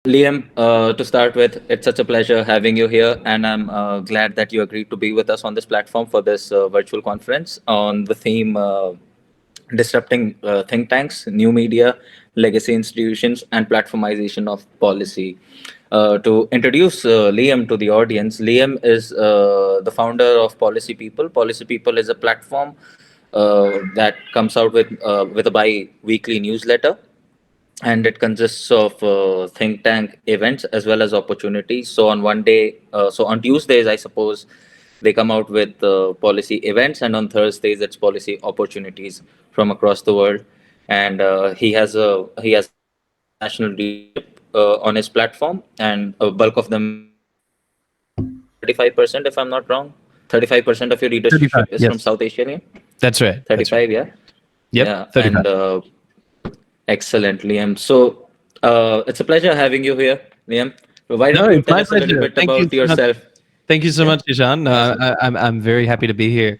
Liam, to start with, it's such a pleasure having you here, and I'm glad that you agreed to be with us on this platform for this virtual conference on the theme disrupting think tanks, new media, legacy institutions, and platformization of policy. To introduce Liam to the audience, Liam is the founder of Policy People. Policy People is a platform that comes out with a bi-weekly newsletter, and it consists of think tank events as well as opportunities. So on one day, so on Tuesdays, I suppose they come out with policy events, and on Thursdays it's policy opportunities from across the world. And he has an international readership on his platform, and a bulk of them is from South Asia. I think 35%, if I'm not wrong, 35% of your readership 35. is from Yes, South Asia. Yeah? that's right. That's right. 35, yeah. Yeah, Yep, 35. and excellent, Liam. So it's a pleasure having you here, Liam. So why don't No, you it's tell my us a little pleasure. bit Thank you about so much. yourself? Thank you so Yeah, much, Ishan. yeah. So, I'm very happy to be here.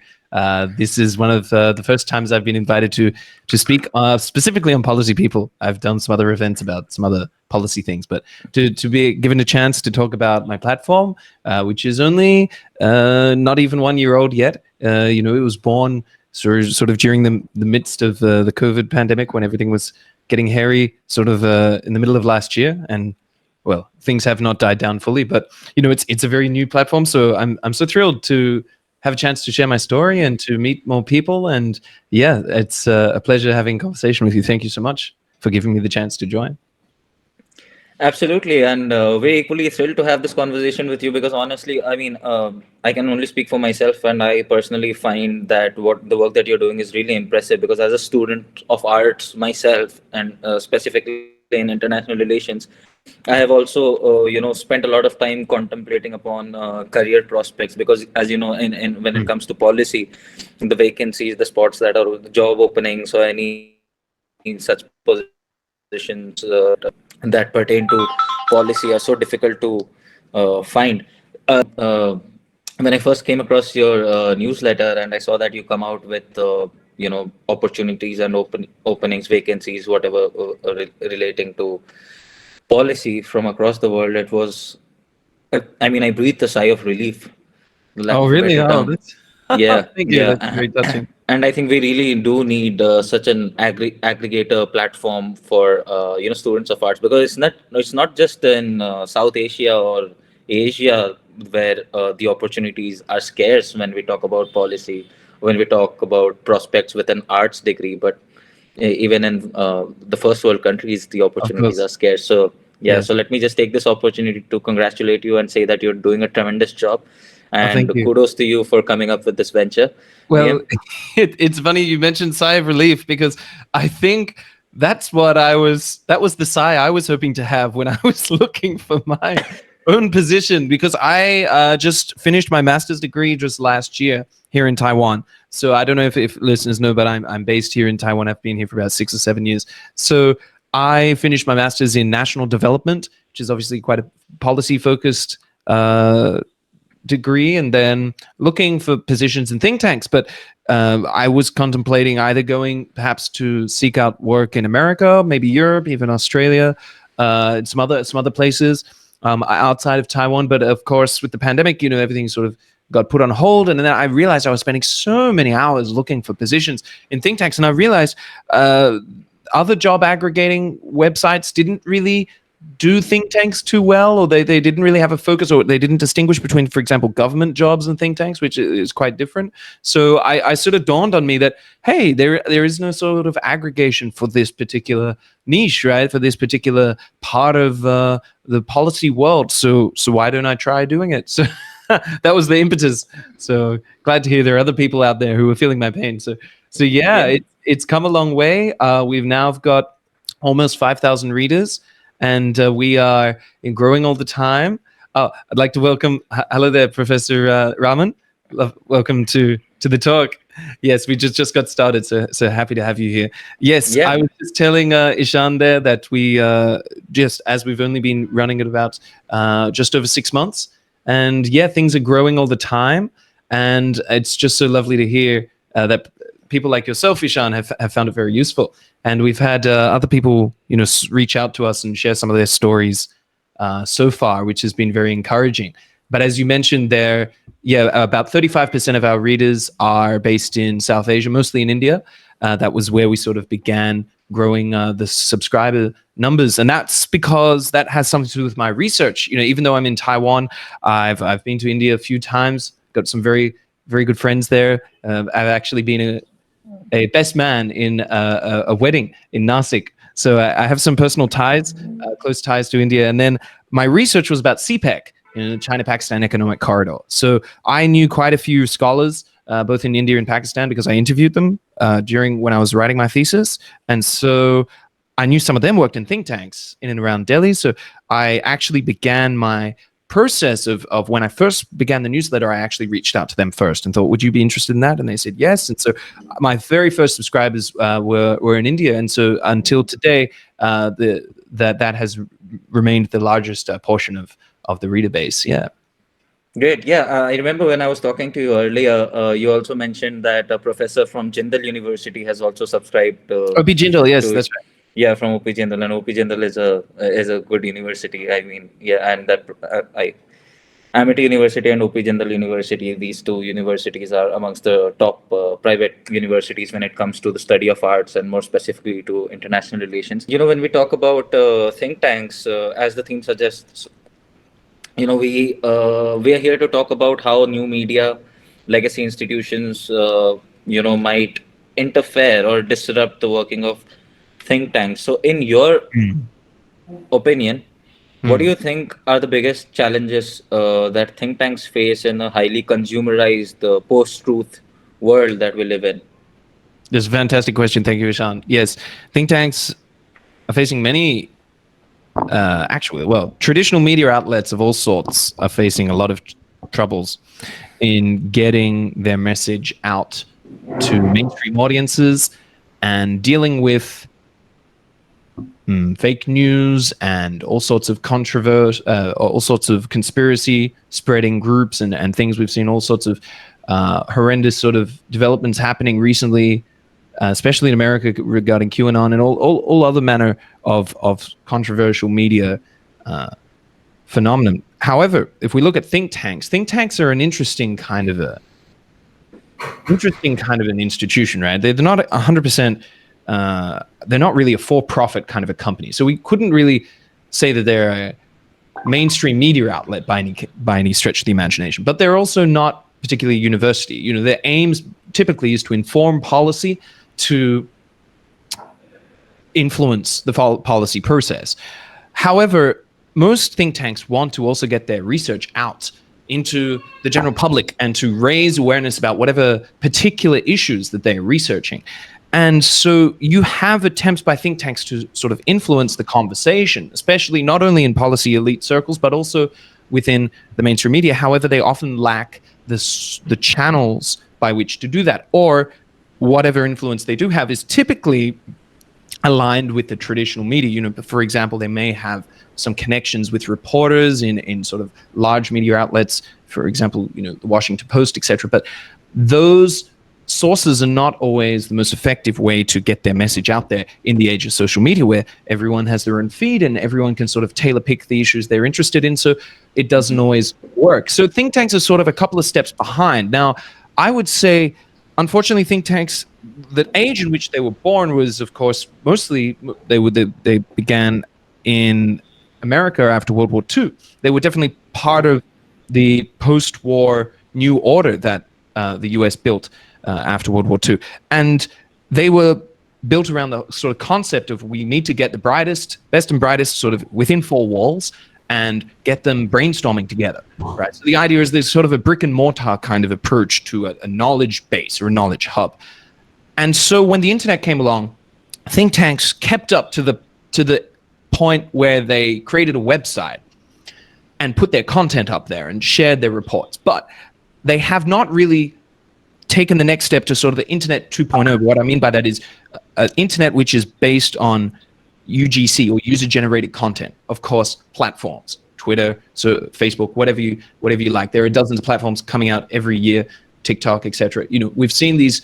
This is one of the first times I've been invited to speak specifically on policy people. I've done some other events about some other policy things, but to be given a chance to talk about my platform, which is only not even 1 year old yet. It was born sort of during the midst of the COVID pandemic when everything was getting hairy, sort of in the middle of last year, and well, things have not died down fully, but it's a very new platform. So I'm so thrilled to have a chance to share my story and to meet more people. And yeah, it's a pleasure having a conversation with you. Thank you so much for giving me the chance to join. absolutely, and we're equally thrilled to have this conversation with you because honestly, I mean, I can only speak for myself, and I personally find that what the work that you're doing is really impressive. Because as a student of arts myself, and specifically in international relations, I have also, spent a lot of time contemplating upon career prospects. Because, as you know, in when it Mm. comes to policy, the vacancies, the spots that are the job openings, or any such positions that pertain to policy are so difficult to find. When I first came across your newsletter and I saw that you come out with opportunities and openings, vacancies, whatever relating to policy from across the world, it was, I mean, I breathed a sigh of relief, lack Oh, of a really? better Oh, term. that's Yeah, thank you. That's yeah. very touching. And I think we really do need such an aggregator platform for students of arts, because it's not just in South Asia or Asia where the opportunities are scarce when we talk about policy, when we talk about prospects with an arts degree, but even in the first world countries, the Of opportunities are course. scarce. So yeah, Yes. so let me just take this opportunity to congratulate you and say that you're doing a tremendous job, Oh, and thank you. kudos to you for coming up with this venture, Well, Liam. it's funny you mentioned sigh of relief because I think that was the sigh I was hoping to have when I was looking for my own position, because I just finished my master's degree just last year here in Taiwan. So I don't know if listeners know, but I'm based here in Taiwan. I've been here for about 6 or 7 years. So I finished my master's in national development, which is obviously quite a policy focused degree, and then looking for positions in think tanks. But I was contemplating either going perhaps to seek out work in America, maybe Europe, even Australia, and some other places outside of Taiwan. But of course, with the pandemic, everything sort of got put on hold, and then I realized I was spending so many hours looking for positions in think tanks, and I realized other job aggregating websites didn't really do think tanks too well, or they didn't really have a focus, or they didn't distinguish between, for example, government jobs and think tanks, which is quite different. So I sort of dawned on me that, hey, there is no sort of aggregation for this particular niche, right? For this particular part of the policy world. So why don't I try doing it? So that was the impetus. So glad to hear there are other people out there who are feeling my pain. So yeah, Yeah. it's come a long way. We've now got almost 5,000 readers, and we are growing all the time. I'd like to welcome. Hello there, Professor Raman. Welcome to the talk. Yes, we just got started, so happy to have you here. Yes, I Yeah. was just telling Ishan there that we just, as we've only been running at about just over 6 months, and yeah, things are growing all the time, and it's just so lovely to hear that people like yourself, Ishan, have found it very useful. And we've had other people, reach out to us and share some of their stories so far, which has been very encouraging. But as you mentioned there, yeah, about 35% of our readers are based in South Asia, mostly in India. That was where we sort of began growing the subscriber numbers, and that's because that has something to do with my research. Even though I'm in Taiwan, I've been to India a few times, got some very good friends there. I've actually been a best man in a wedding in Nasik. So I have some personal ties, close ties to India. And then my research was about CPEC, China-Pakistan Economic Corridor. So I knew quite a few scholars, both in India and Pakistan, because I interviewed them during when I was writing my thesis. And so I knew some of them worked in think tanks in and around Delhi. So I actually began my process of when I first began the newsletter, I actually reached out to them first and thought, would you be interested in that? And they said yes. And so my very first subscribers were in India. And so until today, that has remained the largest portion of the reader base. Yeah. Great. Yeah, I remember when I was talking to you earlier, you also mentioned that a professor from Jindal University has also subscribed O.P. Jindal, yes, to it. that's right. Yeah, from OP Jindal, and OP Jindal is a good university. I mean, yeah, and that Amity University and OP Jindal University, these two universities are amongst the top private universities when it comes to the study of arts and more specifically to international relations. When we talk about think tanks, as the theme suggests, we are here to talk about how new media, legacy institutions, might interfere or disrupt the working of think tanks. So, in your Mm. opinion, what do Mm. you think are the biggest challenges that think tanks face in a highly consumerized, post-truth world that we live in? That's a fantastic question. Thank you, Ishan. Yes, think tanks are facing many traditional media outlets of all sorts are facing a lot of troubles in getting their message out to mainstream audiences and dealing with fake news and all sorts of controversy, all sorts of conspiracy spreading groups and things. We've seen all sorts of horrendous sort of developments happening recently, especially in America regarding QAnon and all other manner of controversial media phenomenon. However, if we look at think tanks are an interesting kind of an institution, right? They're not 100%. They're not really a for-profit kind of a company, so we couldn't really say that they're a mainstream media outlet by any stretch of the imagination. But they're also not particularly a university. Their aims typically is to inform policy, to influence the policy process. However, most think tanks want to also get their research out into the general public and to raise awareness about whatever particular issues that they're researching. And so you have attempts by think tanks to sort of influence the conversation, especially not only in policy elite circles, but also within the mainstream media. However, they often lack the channels by which to do that, or whatever influence they do have is typically aligned with the traditional media. For example, they may have some connections with reporters in sort of large media outlets, for example, the Washington Post, etc. But those sources are not always the most effective way to get their message out there in the age of social media, where everyone has their own feed and everyone can sort of tailor pick the issues they're interested in. So it doesn't always work. So think tanks are sort of a couple of steps behind. Now, I would say, unfortunately, think tanks, the age in which they were born was, of course, mostly they began in America after World War II. They were definitely part of the post-war new order that the US built after World War II. And they were built around the sort of concept of we need to get the best and brightest sort of within four walls and get them brainstorming together, right? So the idea is there's sort of a brick and mortar kind of approach to a knowledge base or a knowledge hub. And so when the internet came along, think tanks kept up to the point where they created a website and put their content up there and shared their reports. But they have not really taken the next step to sort of the internet 2.0. What I mean by that is an internet which is based on UGC or user-generated content. Of course, platforms, Twitter, so Facebook, whatever you like. There are dozens of platforms coming out every year, TikTok, etc. We've seen these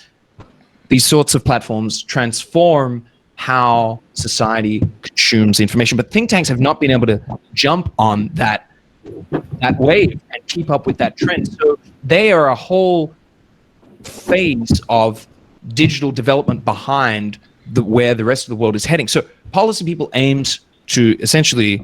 sorts of platforms transform how society consumes information. But think tanks have not been able to jump on that wave and keep up with that trend. So they are a whole phase of digital development behind where the rest of the world is heading. So policy people aims to essentially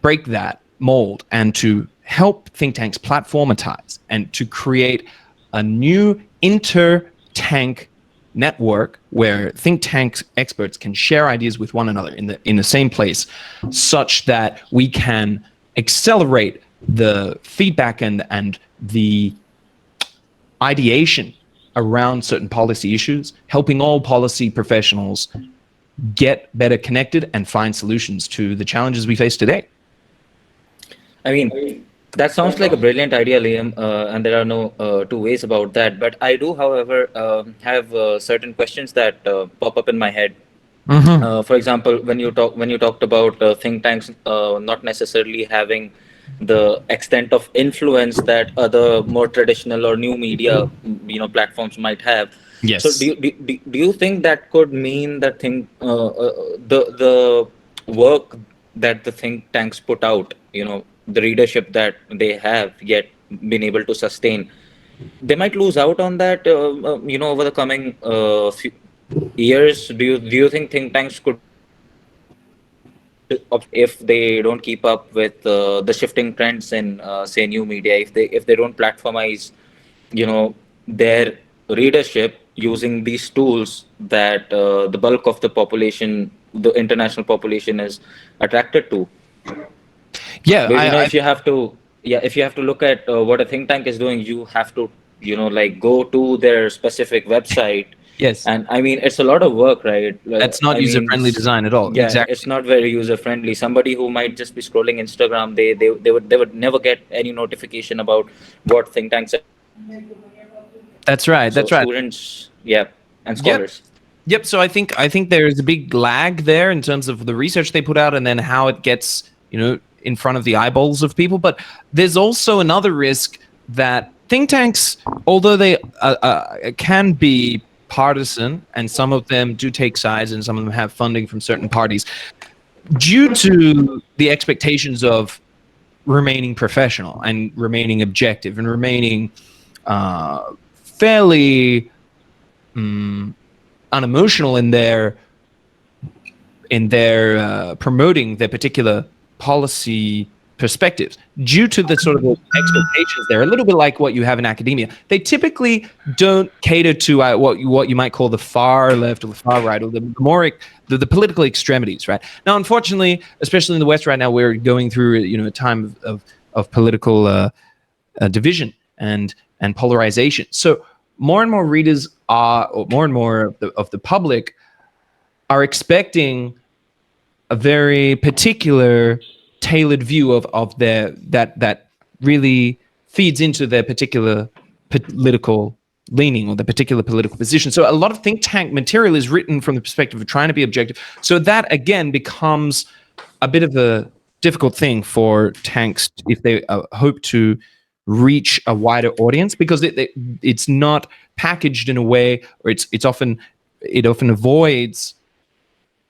break that mold and to help think tanks platformatize and to create a new inter-tank network where think tank experts can share ideas with one another in the same place, such that we can accelerate the feedback and the ideation around certain policy issues, helping all policy professionals get better connected and find solutions to the challenges we face today. I mean, that sounds like a brilliant idea, Liam, and there are no two ways about that. But I do, however, have certain questions that pop up in my head. For example, when you talked about think tanks not necessarily having the extent of influence that other more traditional or new media platforms might have. So Yes. do you think that could mean that the work that the think tanks put out, the readership that they have yet been able to sustain, they might lose out on that over the coming few years? Do you think tanks could be if they don't keep up with the shifting trends in say new media, if they don't platformize their readership using these tools that the bulk of the population, the international population, is attracted to? Yeah, Because if you have to look at what a think tank is doing, you have to like go to their specific website. yes. And I mean, it's a lot of work, right? That's not I mean, user-friendly design at all. yeah, Exactly. it's not very user friendly. Somebody who might just be scrolling Instagram, they would never get any notification about what think tanks are doing. That's right. So That's right. students, yeah, and Yep. scholars. Yep. So I think there is a big lag there in terms of the research they put out and then how it gets, in front of the eyeballs of people. But there's also another risk that think tanks, although they can be partisan, and some of them do take sides and some of them have funding from certain parties, due to the expectations of remaining professional and remaining objective and remaining fairly unemotional in their promoting their particular policy perspectives, due to the sort of expectations there, a little bit like what you have in academia. They typically don't cater to what you might call the far left or the far right, or the more the political extremities, right? Now, unfortunately, especially in the West right now, we're going through a time of political division and polarization. So more and more readers or more and more of the public are expecting a very particular tailored view of their that really feeds into their particular political leaning or the particular political position. So a lot of think tank material is written from the perspective of trying to be objective. So that again becomes a bit of a difficult thing for tanks if they hope to reach a wider audience, because it's not packaged in a way, or it often avoids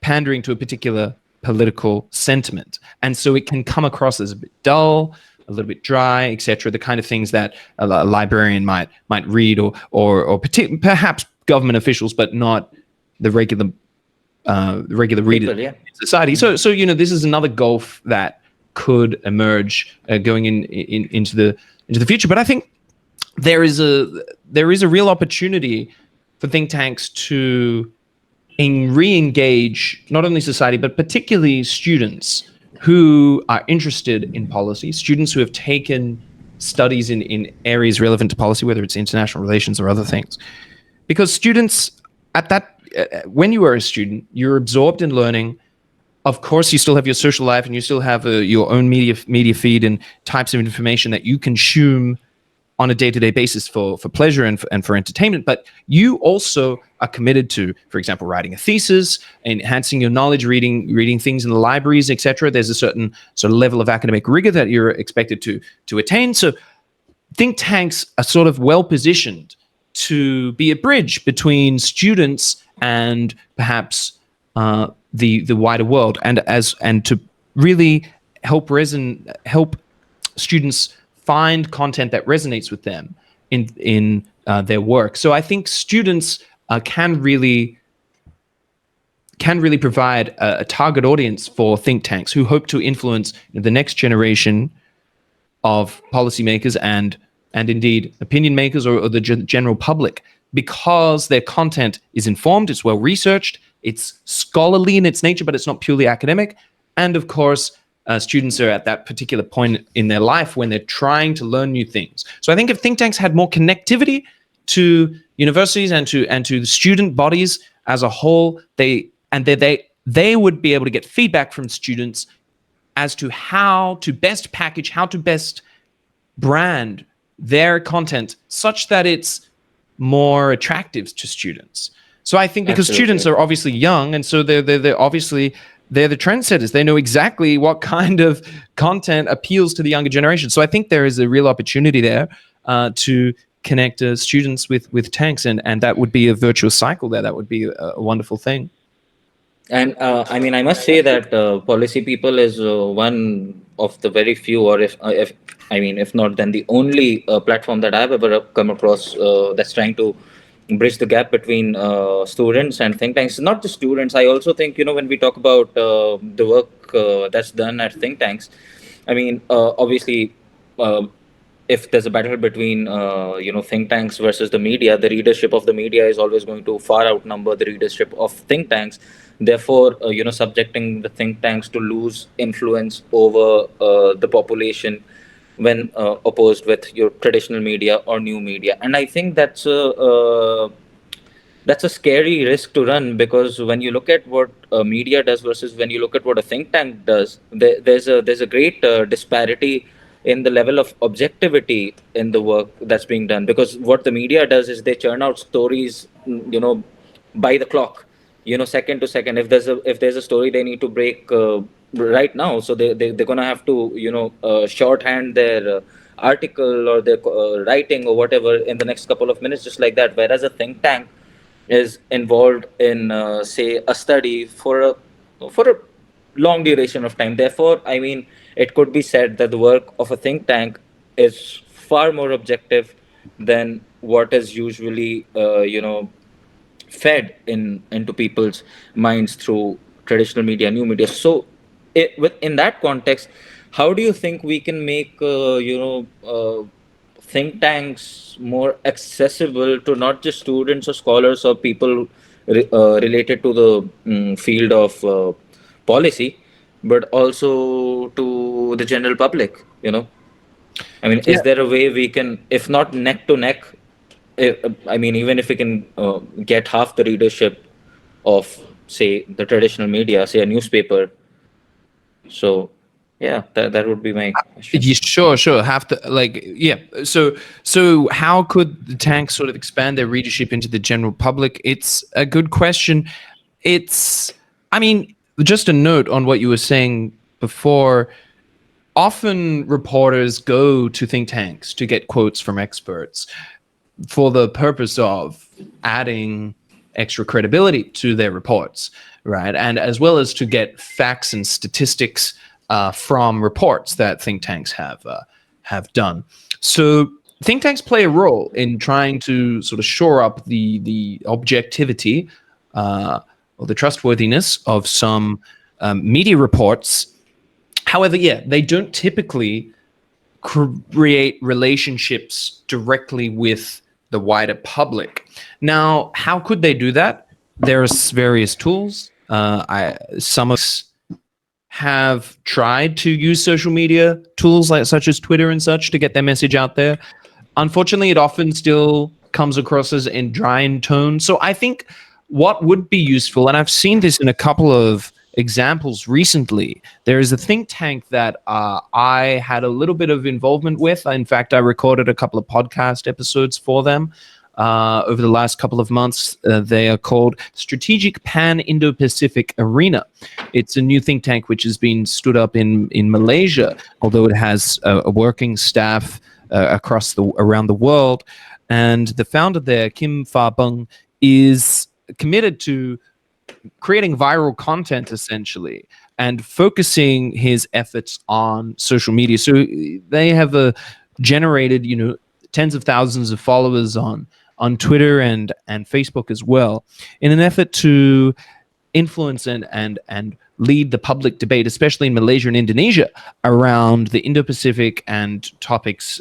pandering to a particular political sentiment, and so it can come across as a bit dull, a little bit dry, etc. The kind of things that a librarian might read, or perhaps government officials, but not the regular reader People, yeah. in society. So this is another gulf that could emerge going into the future. But I think there is a real opportunity for think tanks to re-engage not only society, but particularly students who are interested in policy, students who have taken studies in areas relevant to policy, whether it's international relations or other things. Because students when you are a student, you're absorbed in learning. Of course, you still have your social life and you still have your own media feed and types of information that you consume on a day-to-day basis for pleasure and for entertainment. But you also are committed to, for example, writing a thesis, enhancing your knowledge, reading things in the libraries, etc. There's a certain sort of level of academic rigor that you're expected to attain. So think tanks are sort of well-positioned to be a bridge between students and perhaps the wider world, and to really help students find content that resonates with them in their work. So I think students can really provide a target audience for think tanks who hope to influence the next generation of policymakers and indeed opinion makers, or the general public, because their content is informed, it's well researched, it's scholarly in its nature, but it's not purely academic. And of course, students are at that particular point in their life when they're trying to learn new things. So I think if think tanks had more connectivity to universities and to the student bodies as a whole, they would be able to get feedback from students as to how to best package, how to best brand their content such that it's more attractive to students. So I think because Absolutely. students are obviously young, and so they're obviously they're the trendsetters. They know exactly what kind of content appeals to the younger generation. So I think there is a real opportunity there to connect students with tanks, and that would be a virtuous cycle there. That would be a wonderful thing. And I mean, I must say that policy people is one of the very few, or if I mean, if not, then the only platform that I've ever come across that's trying to bridge the gap between students and think tanks. Not just students. I also think, when we talk about the work that's done at think tanks, I mean, obviously. If there's a battle between think tanks versus the media, the readership of the media is always going to far outnumber the readership of think tanks. Therefore, subjecting the think tanks to lose influence over the population when opposed with your traditional media or new media. And I think that's a scary risk to run, because when you look at what media does versus when you look at what a think tank does, there's a great disparity in the level of objectivity in the work that's being done. Because what the media does is they churn out stories, by the clock, second to second. If there's a story they need to break right now, so they're gonna have to shorthand their article or their writing or whatever in the next couple of minutes, just like that. Whereas a think tank is involved in say a study for a long duration of time. Therefore, I mean, it could be said that the work of a think tank is far more objective than what is usually fed into people's minds through traditional media, new media. So, in that context, how do you think we can make think tanks more accessible to not just students or scholars or people related to the field of policy, but also to the general public? I mean, Yeah, is there a way we can, if not neck to neck, I mean, even if we can get half the readership of, say, the traditional media, say a newspaper? So, yeah, that would be my question. yeah, sure. Have to like, yeah. So how could the tanks sort of expand their readership into the general public? It's a good question. It's, I mean, just a note on what you were saying before. Often reporters go to think tanks to get quotes from experts for the purpose of adding extra credibility to their reports, right? And as well as to get facts and statistics from reports that think tanks have done. So think tanks play a role in trying to sort of shore up the objectivity or the trustworthiness of some media reports. However, yeah, they don't typically create relationships directly with the wider public. Now, how could they do that? There's various tools. Some of us have tried to use social media tools like such as Twitter and such to get their message out there. Unfortunately, it often still comes across as in dry in tone. So I think what would be useful, and I've seen this in a couple of examples recently. There is a think tank that I had a little bit of involvement with. In fact, I recorded a couple of podcast episodes for them over the last couple of months. They are called Strategic Pan-Indo-Pacific Arena. It's a new think tank which has been stood up in Malaysia, although it has a working staff around the world. And the founder there, Kim Fa Bung, is committed to creating viral content essentially and focusing his efforts on social media. So they have generated, tens of thousands of followers on Twitter and Facebook as well, in an effort to influence and lead the public debate, especially in Malaysia and Indonesia, around the Indo-Pacific and topics,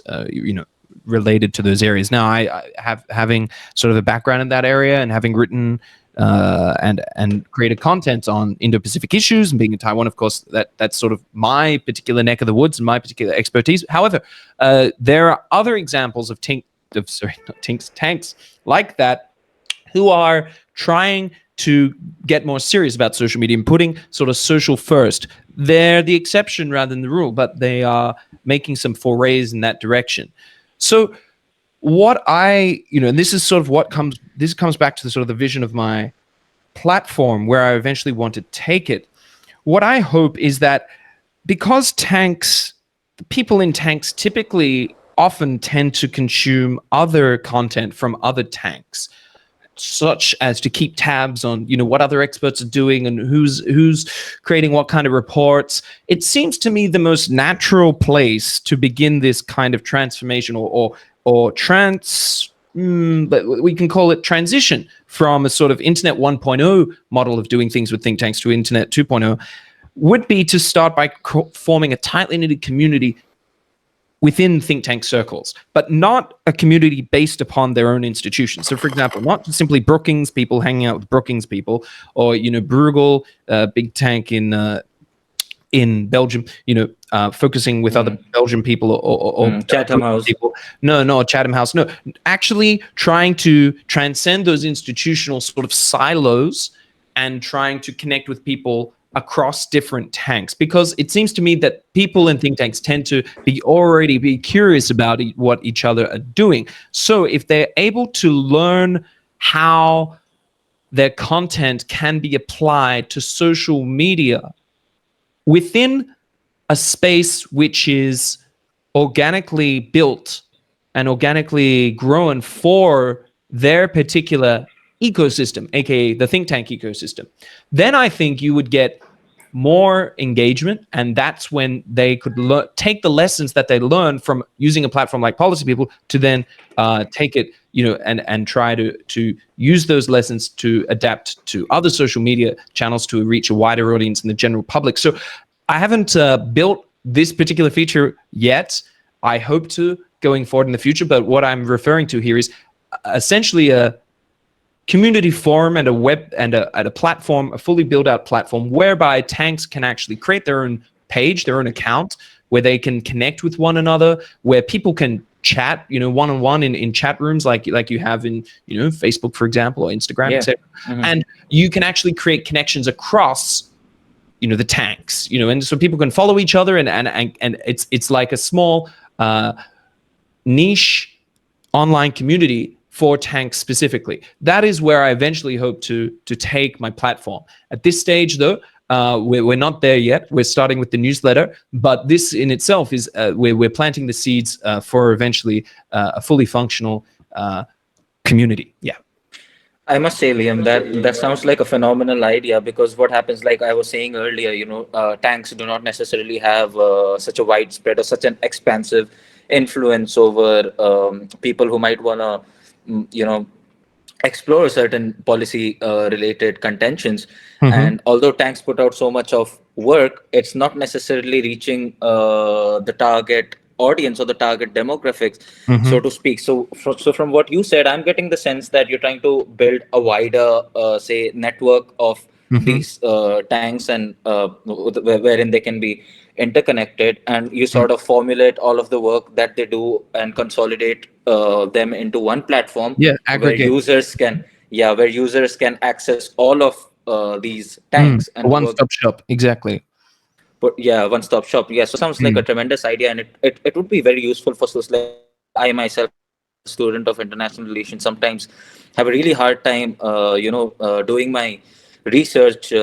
related to those areas. Now, I having sort of a background in that area and having written and created content on Indo-Pacific issues, and being in Taiwan, of course, that's sort of my particular neck of the woods and my particular expertise. However, there are other examples of tanks like that who are trying to get more serious about social media and putting sort of social first. They're the exception rather than the rule, but they are making some forays in that direction. So what and this is sort of this comes back to the sort of the vision of my platform, where I eventually want to take it. What I hope is that, because people in tanks typically often tend to consume other content from other tanks, such as to keep tabs on what other experts are doing and who's creating what kind of reports. It seems to me the most natural place to begin this kind of transformation or but we can call it transition from a sort of Internet 1.0 model of doing things with think tanks to Internet 2.0 would be to start by forming a tightly knitted community within think tank circles, but not a community based upon their own institutions. So, for example, not simply Brookings people hanging out with Brookings people, or Bruegel, big tank in Belgium, focusing with other Belgian people or Chatham House people. No, Chatham House. No, actually trying to transcend those institutional sort of silos and trying to connect with people across different tanks, because it seems to me that people in think tanks tend to already be curious about what each other are doing. So if they're able to learn how their content can be applied to social media within a space which is organically built and organically grown for their particular ecosystem, aka the think tank ecosystem, then I think you would get more engagement, and that's when they could take the lessons that they learn from using a platform like Policy People to then take it, and try to use those lessons to adapt to other social media channels to reach a wider audience in the general public. So I haven't built this particular feature yet. I hope to going forward in the future, but what I'm referring to here is essentially a community forum and a web and a platform, a fully built out platform, whereby tanks can actually create their own page, their own account, where they can connect with one another, where people can chat, one-on-one in chat rooms like you have in, Facebook, for example, or Instagram, etc. And you can actually create connections across, the tanks, and so people can follow each other, and it's like a small niche online community for tanks specifically. That is where I eventually hope to take my platform. At this stage, though, we're not there yet. We're starting with the newsletter, but this in itself is we're planting the seeds for eventually a fully functional community. Yeah. I must say, Liam, that sounds like a phenomenal idea, because what happens, like I was saying earlier, tanks do not necessarily have such a widespread or such an expansive influence over people who might want to, explore certain policy related contentions. And although tanks put out so much of work, it's not necessarily reaching the target audience or the target demographics, so to speak. So from what you said, I'm getting the sense that you're trying to build a wider say network of these tanks, and wherein they can be interconnected, and you sort of formulate all of the work that they do and consolidate them into one platform, Yeah, where aggregate. users can access all of these tanks and work. One-stop shop, exactly. But yeah, one-stop shop. Yeah, so sounds like a tremendous idea, and it would be very useful for us. Like I myself, as a student of international relations, sometimes have a really hard time, doing my research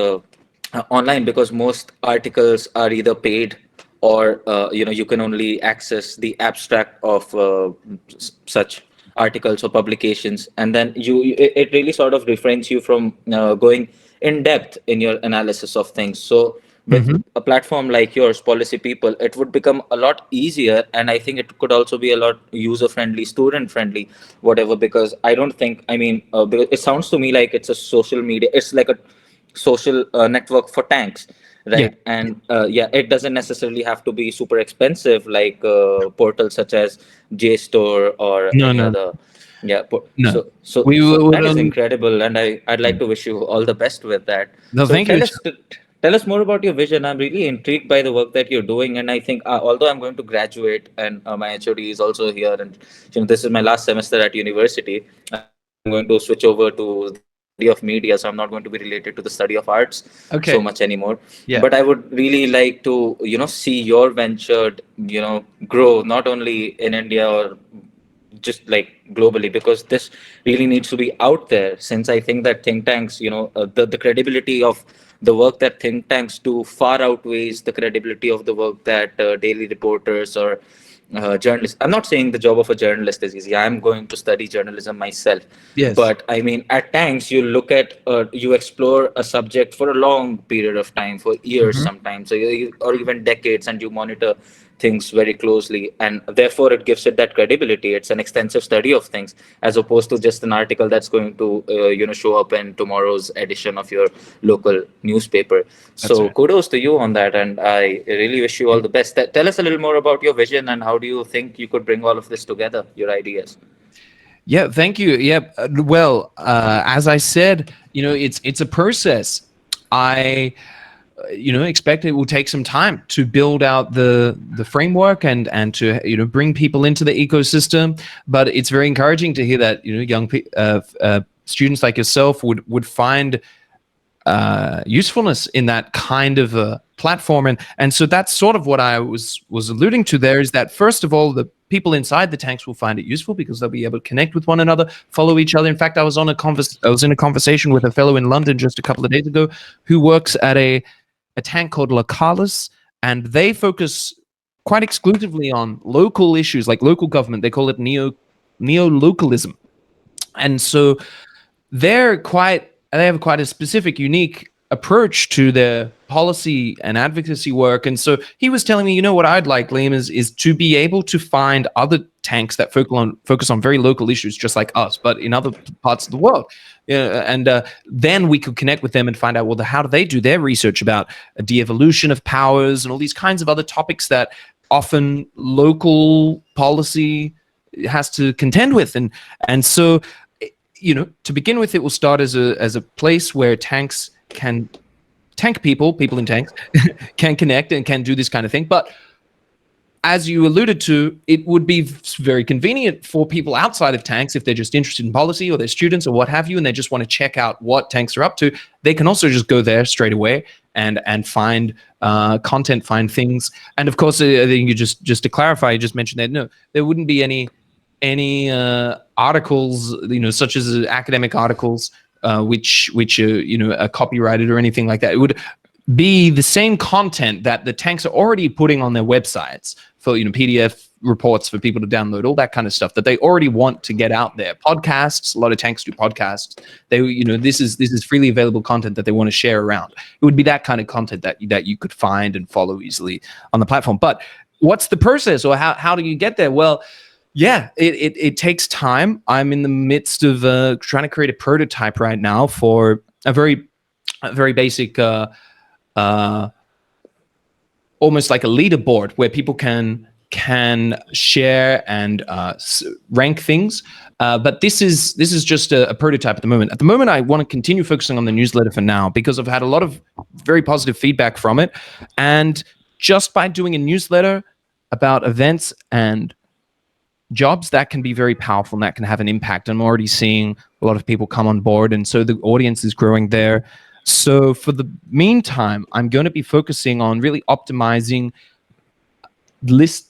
online, because most articles are either paid, or you can only access the abstract of such articles or publications, and then it really sort of refrains you from going in depth in your analysis of things. So with Hmm. a platform like yours, Policy People, it would become a lot easier, and I think it could also be a lot user friendly, student friendly, whatever. Because I don't think, I mean, because it sounds to me like it's a social media, it's like a social network for tanks, Yeah. right? And yeah, it doesn't necessarily have to be super expensive like portals such as JSTOR or No, any no, other. Yeah, no. so We would that is incredible, and I'd like to wish you all the best with that. no, So thank you. tell us more about your vision. I'm really intrigued by the work that you're doing, and I think although I'm going to graduate and my HOD is also here, and this is my last semester at university, I'm going to switch over to the study of media, so I'm not going to be related to the study of arts so Okay. much anymore. Yeah. But I would really like to see your venture grow not only in India or just like globally, because this really needs to be out there, since I think that think tanks, the credibility of the work that think tanks do far outweighs the credibility of the work that daily reporters or journalists. I'm not saying the job of a journalist is easy. I'm going to study journalism myself. Yes. But I mean, at times you look at, you explore a subject for a long period of time, for years Hmm. sometimes, so or even decades, and you monitor things very closely, and therefore it gives it that credibility. It's an extensive study of things, as opposed to just an article that's going to show up in tomorrow's edition of your local newspaper. That's So right. kudos to you on that, and I really wish you all the best. Tell us a little more about your vision, and how do you think you could bring all of this together, your ideas? Yeah, thank you. Yeah, well, as I said, it's a process. I expect it will take some time to build out the framework and to bring people into the ecosystem. But it's very encouraging to hear that students like yourself would find usefulness in that kind of a platform. And so that's sort of what I was alluding to there, is that first of all, the people inside the tanks will find it useful because they'll be able to connect with one another, follow each other. In fact, I was in a conversation with a fellow in London just a couple of days ago who works at a tank called Localis, and they focus quite exclusively on local issues like local government. They call it neo-localism. And so they have quite a specific, unique approach to their policy and advocacy work. And so he was telling me, what I'd like, Liam, is to be able to find other tanks that focus on very local issues, just like us, but in other parts of the world. And then we could connect with them and find out, well, how do they do their research about de-evolution of powers and all these kinds of other topics that often local policy has to contend with. And so to begin with, it will start as a place where people in tanks can connect and can do this kind of thing. But as you alluded to, it would be very convenient for people outside of tanks, if they're just interested in policy or they're students or what have you, and they just want to check out what tanks are up to. They can also just go there straight away and find content, find things. And of course, I think you just to clarify, you just mentioned that no, there wouldn't be any articles, such as academic articles, which are copyrighted or anything like that. It would be the same content that the tanks are already putting on their websites for PDF reports for people to download, all that kind of stuff that they already want to get out there. Podcasts, a lot of tanks do podcasts. They this is freely available content that they want to share around. It would be that kind of content that you could find and follow easily on the platform. But what's the process, or how do you get there? Well, yeah, it takes time. I'm in the midst of trying to create a prototype right now for a very basic, almost like a leaderboard where people can share and rank things. But this is just a prototype at the moment. At the moment, I want to continue focusing on the newsletter for now because I've had a lot of very positive feedback from it, and just by doing a newsletter about events and jobs, that can be very powerful and that can have an impact. I'm already seeing a lot of people come on board, and so the audience is growing there. So for the meantime, I'm going to be focusing on really optimizing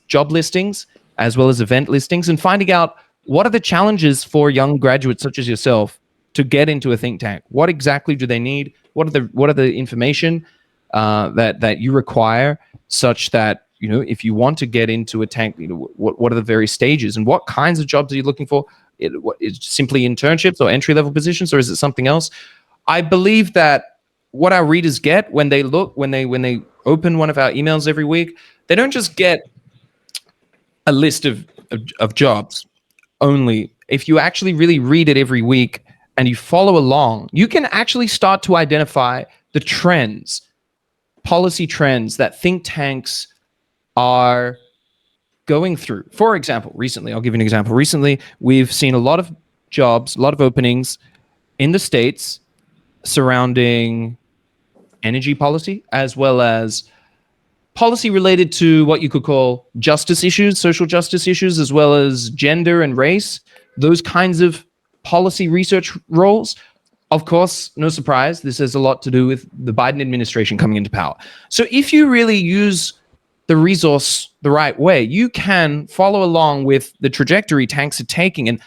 job listings as well as event listings, and finding out what are the challenges for young graduates such as yourself to get into a think tank. What exactly do they need? What are the information that you require, such that if you want to get into a tank, what are the various stages and what kinds of jobs are you looking for? Is it simply internships or entry level positions, or is it something else? I believe that what our readers get when they look when they open one of our emails every week, they don't just get a list of jobs only. If you actually really read it every week and you follow along, you can actually start to identify the trends, policy trends that think tanks are going through. For example, recently, I'll give you an example. Recently, we've seen a lot of jobs, a lot of openings in the States surrounding energy policy, as well as policy related to what you could call justice issues, social justice issues, as well as gender and race, those kinds of policy research roles. Of course, no surprise, this has a lot to do with the Biden administration coming into power. So if you really use the resource the right way, you can follow along with the trajectory tanks are taking. And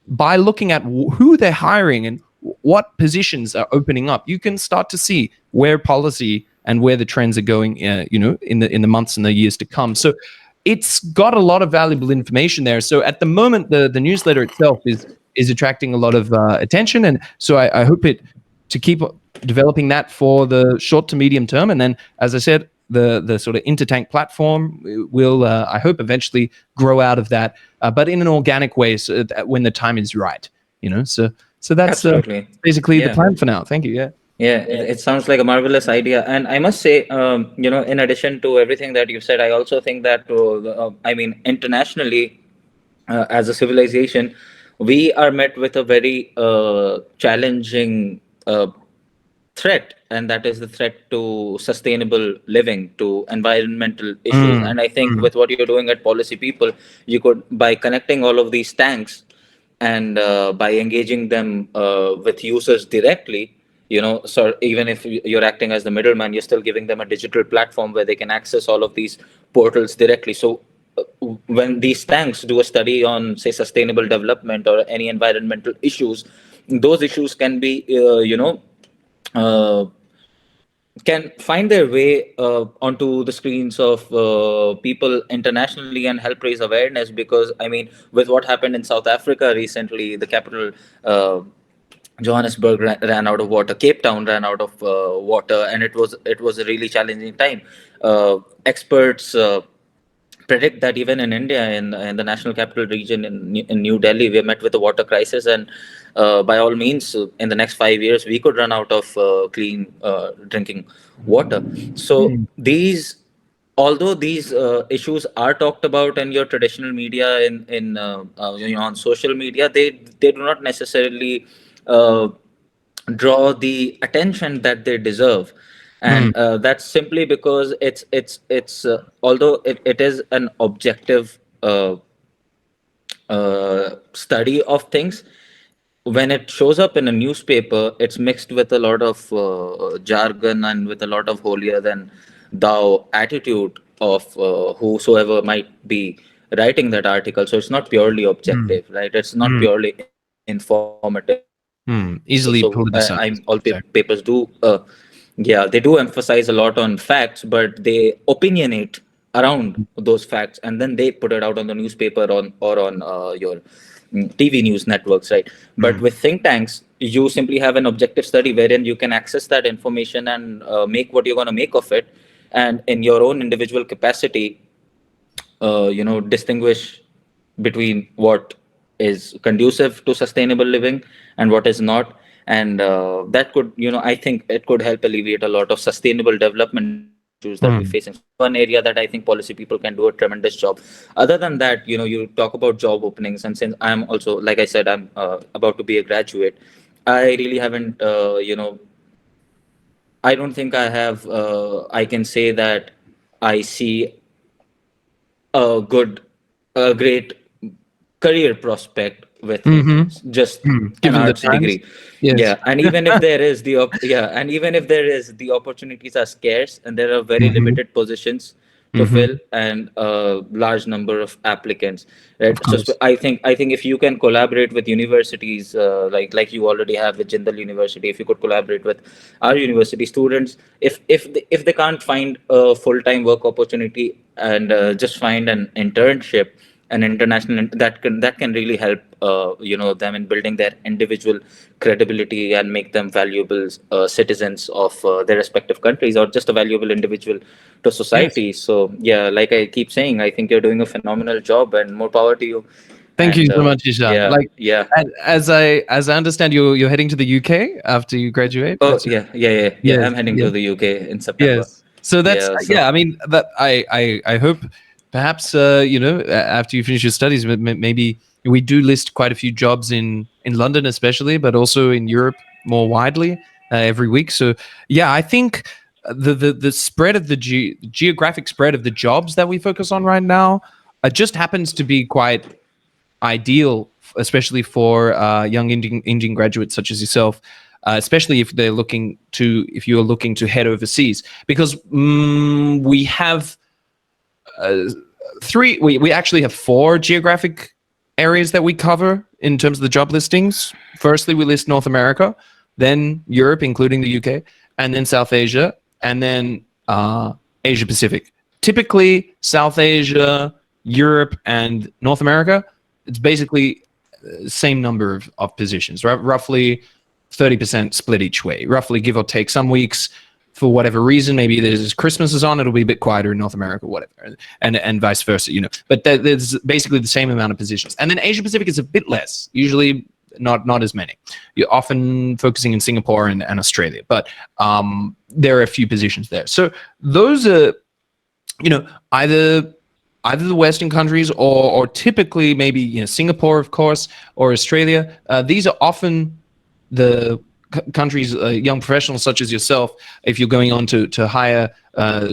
by looking at who they're hiring and what positions are opening up, you can start to see where policy and where the trends are going, in the months and the years to come. So it's got a lot of valuable information there. So at the moment, the newsletter itself is attracting a lot of attention, and so I hope it to keep developing that for the short to medium term. And then, as I said, the sort of intertank platform will, I hope, eventually grow out of that, but in an organic way, so that when the time is right. So that's Absolutely. basically the Yeah. plan for now. Thank you. Yeah. Yeah, it sounds like a marvelous idea. And I must say, in addition to everything that you said, I also think that, I mean, internationally, as a civilization, we are met with a very challenging threat, and that is the threat to sustainable living, to environmental issues. Mm, And I think mm, with what you're doing at Policy People, you could, by connecting all of these tanks and by engaging them with users directly, so even if you're acting as the middleman, you're still giving them a digital platform where they can access all of these portals directly. So when these tanks do a study on, say, sustainable development or any environmental issues, those issues can be uh, can find their way onto the screens of people internationally and help raise awareness. Because, I mean, with what happened in South Africa recently, the capital, uh, Johannesburg, ran out of water. Cape Town ran out of water, and it was a really challenging time. Experts predict that even in India, in the national capital region, in New Delhi, we are met with a water crisis, and by all means, in the next 5 years, we could run out of clean drinking water. So mm, although these issues are talked about in your traditional media, in on social media, they do not necessarily uh, draw the attention that they deserve. mm, And that's simply because it's although it is an objective study of things, when it shows up in a newspaper, it's mixed with a lot of jargon and with a lot of holier than thou attitude of whosoever might be writing that article. So it's not purely mm, objective, right? It's not mm, purely informative. So easily I'm all politicized. papers Exactly. do, yeah, they do emphasize a lot on facts, but they opinionate around those facts, and then they put it out on the newspaper or on your TV news networks, right? But Mm, with think tanks, you simply have an objective study wherein you can access that information and make what you're going to make of it, and in your own individual capacity, distinguish between what is conducive to sustainable living and what is not. And that could, I think it could help alleviate a lot of sustainable development issues that we're facing. So mm, that's one area that I think Policy People can do a tremendous job. Other than that, you talk about job openings, and since I'm also, like I said, I'm about to be a graduate, I really haven't, I don't think I can say that I see a great career prospect with mm-hmm, just an Given the arts times, degree. yes. Yeah, and even if there is and even if there is, the opportunities are scarce, and there are very Mm-hmm, limited positions to mm-hmm, fill, and a large number of applicants, right? of So course. I think if you can collaborate with universities, like you already have with Jindal University, if you could collaborate with our university students, if they can't find a full time work opportunity, and just find an internship an international that can really help them in building their individual credibility and make them valuable citizens of their respective countries, or just a valuable individual to Yes. society. So yeah, like I keep saying, I think you're doing a phenomenal job, and more power to you. Thank you And so much, Ishan. yeah, Like, yeah. as I understand, you're heading to the UK after you graduate. Oh That's yeah, yeah, yeah, yeah. yes, I'm heading to yes. the UK in September. Yes. So that's Yeah, so yeah. I mean that I hope perhaps after you finish your studies, maybe we do list quite a few jobs in London especially, but also in Europe more widely every week. So yeah, I think the spread of the geographic spread of the jobs that we focus on right now just happens to be quite ideal, especially for young Indian graduates such as yourself, especially if you're looking to head overseas, because we have we actually have four geographic areas that we cover in terms of the job listings. Firstly, we list North America, then Europe, including the UK, and then South Asia, and then Asia Pacific. Typically, South Asia, Europe, and North America, it's basically the same number of positions, right? Roughly 30% split each way, roughly give or take. Some weeks, for whatever reason, maybe there's Christmas is on, it'll be a bit quieter in North America, whatever, and vice versa, But there's basically the same amount of positions, and then Asia Pacific is a bit less, usually not as many. You're often focusing in Singapore and Australia, but there are a few positions there. So those are, either the Western countries or typically maybe Singapore, of course, or Australia. These are often the countries young professionals such as yourself, if you're going on to higher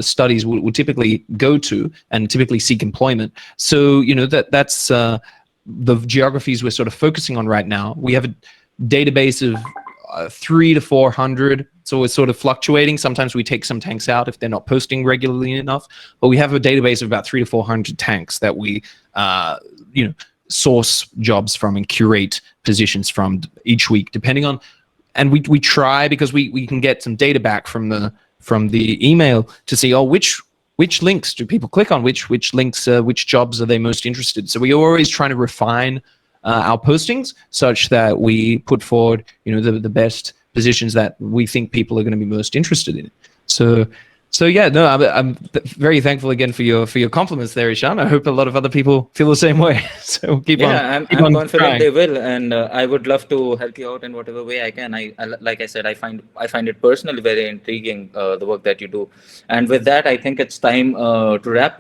studies, would typically go to and typically seek employment. So that's the geographies we're sort of focusing on right now. We have a database of 300 to 400. So it's sort of fluctuating. Sometimes we take some tanks out if they're not posting regularly enough. But we have a database of about 300 to 400 tanks that we, source jobs from and curate positions from each week, depending on. And we try, because we can get some data back from the email to see which links do people click on, which links, which jobs are they most interested. So we are always trying to refine our postings such that we put forward the best positions that we think people are going to be most interested in. So yeah, no, I'm very thankful again for your compliments there, Ishan. I hope a lot of other people feel the same way. So keep on Yeah, I'm keep I'm on confident trying. they will, and I would love to help you out in whatever way I can. Like I said, I find it personally very intriguing, the work that you do. And with that, I think it's time to wrap